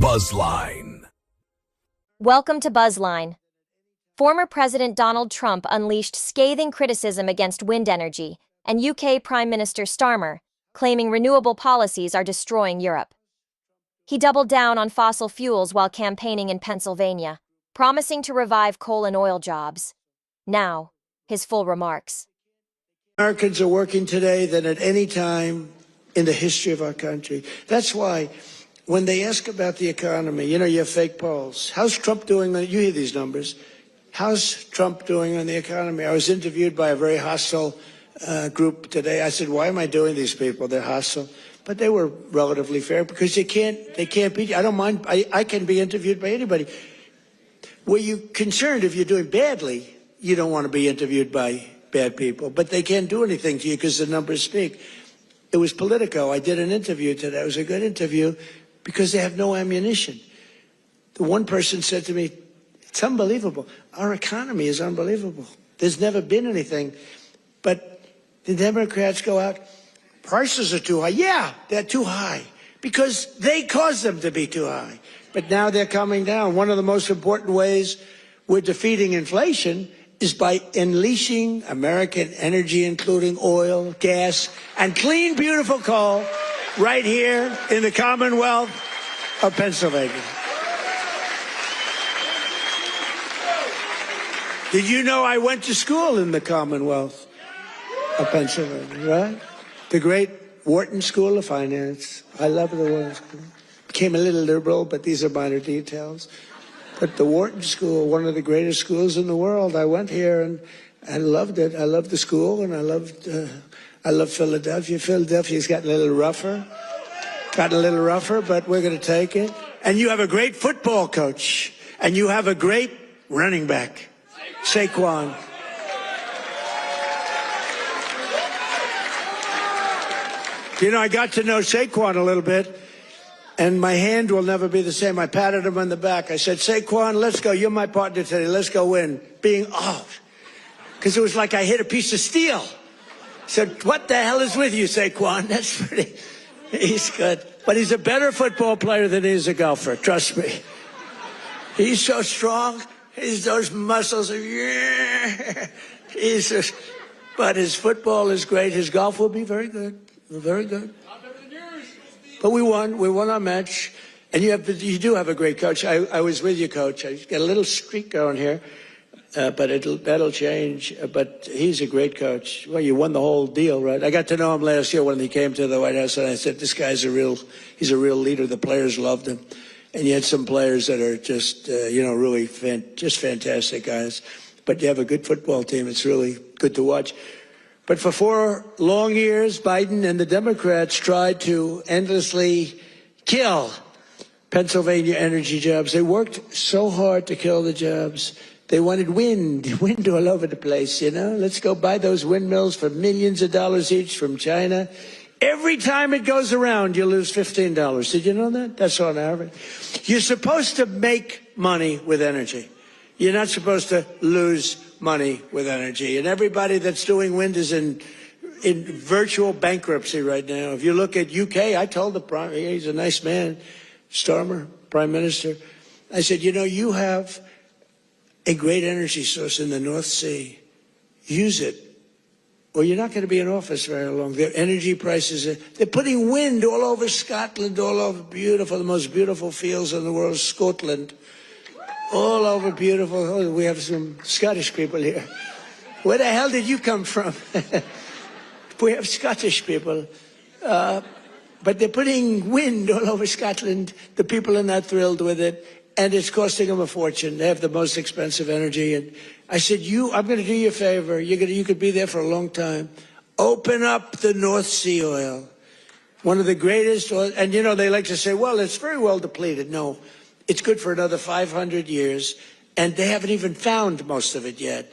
Buzzline. Welcome to Buzzline. Former President Donald Trump unleashed scathing criticism against wind energy, and UK Prime Minister Starmer, claiming renewable policies are destroying Europe. He doubled down on fossil fuels while campaigning in Pennsylvania, promising to revive coal and oil jobs. Now, his full remarks. Americans are working today than at any time in the history of our country. That's why when they ask about the economy, you have fake polls. How's Trump doing? You hear these numbers. How's Trump doing on the economy? I was interviewed by a very hostile group today. I said, why am I doing these people? They're hostile. But they were relatively fair because they can't beat you. I don't mind. I can be interviewed by anybody. Were you concerned if you're doing badly, you don't want to be interviewed by bad people, but they can't do anything to you because the numbers speak. It was Politico. I did an interview today. It was a good interview because they have no ammunition. The one person said to me, it's unbelievable. Our economy is unbelievable. There's never been anything. But the Democrats go out, prices are too high. Yeah, they're too high because they caused them to be too high. But now they're coming down. One of the most important ways we're defeating inflation is by unleashing American energy, including oil, gas, and clean, beautiful coal right here in the Commonwealth of Pennsylvania. Did you know I went to school in the Commonwealth of Pennsylvania, right? The great Wharton School of Finance. I love the Wharton School. Became a little liberal, but these are minor details. But the Wharton School, one of the greatest schools in the world. I went here and I loved it. I loved the school, and I love Philadelphia. Philadelphia's gotten a little rougher, but we're going to take it. And you have a great football coach, and you have a great running back, Saquon. I got to know Saquon a little bit. And my hand will never be the same. I patted him on the back. I said, Saquon, let's go. You're my partner today. Let's go win. Because it was like I hit a piece of steel. I said, what the hell is with you, Saquon? He's good. But he's a better football player than he is a golfer. Trust me. He's so strong. He's those muscles. But his football is great. His golf will be very good. Very good. But we won our match, and you do have a great coach. I was with you, Coach. I got a little streak going here, but that'll change. But he's a great coach. Well, you won the whole deal, right? I got to know him last year when he came to the White House, and I said, this guy's he's a real leader. The players loved him, and you had some players that are just, really just fantastic guys. But you have a good football team. It's really good to watch. But for 4 long years, Biden and the Democrats tried to endlessly kill Pennsylvania energy jobs. They worked so hard to kill the jobs. They wanted wind all over the place, Let's go buy those windmills for millions of dollars each from China. Every time it goes around, you lose $15. Did you know that? That's on average. You're supposed to make money with energy. You're not supposed to lose money with energy. And everybody that's doing wind is in virtual bankruptcy right now. If you look at UK, I told he's a nice man, Starmer, Prime Minister. I said, you have a great energy source in the North Sea. Use it, or you're not going to be in office very long. Their energy prices, they're putting wind all over Scotland, all over the most beautiful fields in the world, Scotland. All over beautiful. Oh, we have some Scottish people here. Where the hell did you come from? We have Scottish people. But they're putting wind all over Scotland. The people are not thrilled with it. And it's costing them a fortune. They have the most expensive energy. And I said, I'm going to do you a favor. You could be there for a long time. Open up the North Sea oil. One of the greatest oil. And, they like to say, well, it's very well depleted. No. It's good for another 500 years, and they haven't even found most of it yet.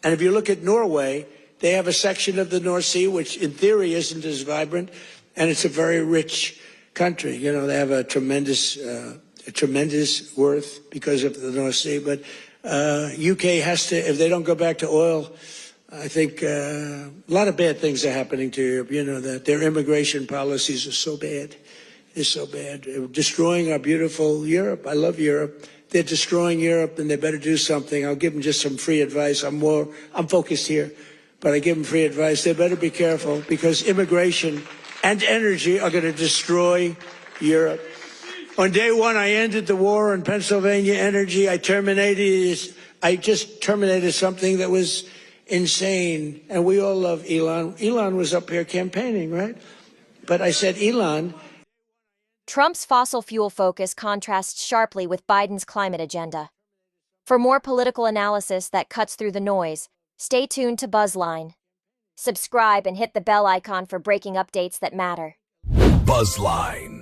And if you look at Norway, they have a section of the North Sea, which in theory isn't as vibrant, and it's a very rich country. They have a tremendous worth because of the North Sea. But UK has to, if they don't go back to oil, I think a lot of bad things are happening to Europe. That their immigration policies are so bad. is so bad. They're destroying our beautiful Europe. I love Europe. They're destroying Europe, and they better do something. I'll give them just some free advice. I'm focused here, but I give them free advice. They better be careful, because immigration and energy are going to destroy Europe. On day one, I ended the war on Pennsylvania energy. I just terminated something that was insane. And we all love Elon. Elon was up here campaigning, right? But I said, Elon. Trump's fossil fuel focus contrasts sharply with Biden's climate agenda. For more political analysis that cuts through the noise, stay tuned to Buzzline. Subscribe and hit the bell icon for breaking updates that matter. Buzzline.